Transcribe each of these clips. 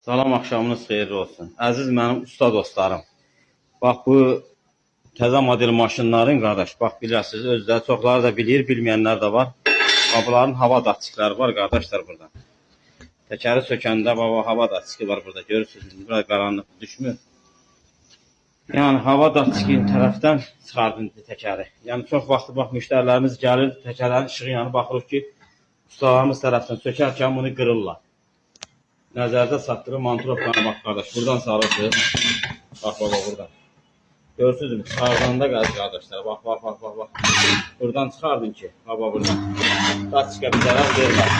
Salam, axşamınız xeyirli olsun. Əziz mənim usta dostlarım. Bax bu təzə model maşınların qardaş, bax bilirsiniz, özləri çoxları da bilir, bilməyənlər də var. Bax bunların hava datçikləri var qardaşlar burada. Təkəri sökəndə baba hava datçiki var burada. Görürsünüz, biraz qaranlıq düşmür. Yəni hava datçiki tərəfdən çıxardın təkəri. Yəni çox vaxt bax müştərilərimiz gəlir, təkərin işığı yanı baxırıq ki, ustalarımız tərəfdən sökərkən bunu qırırlar. Nəzərdə satdırır mantroplarına bax qardaş. Buradan sarırsınız. Bax baba buradan. Görürsünüzmü? Çıxardığında qardaşlar. Bax. Buradan çıxardın ki. Baba buradan. Datçika bir zərər verməz.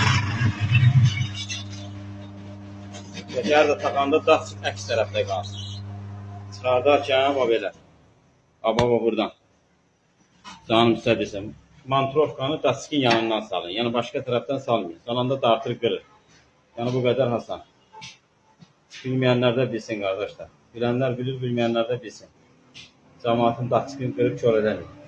Təkər də taxanda datçik əks tərəfdə qalsın. Çıxardarkən baba belə. Baba buradan. Canım sizə desəm. Mantropkanı datçikin yanından salın. Yəni başqa tərəfdən salmayın. Salanda dartır qırır. Yəni bu qədər hasan. Bilməyənlər də bilsin qardaşlar. Bilənlər bilir, bilməyənlər də bilsin. Cəmaatın datçikini qırıb kör eləmir.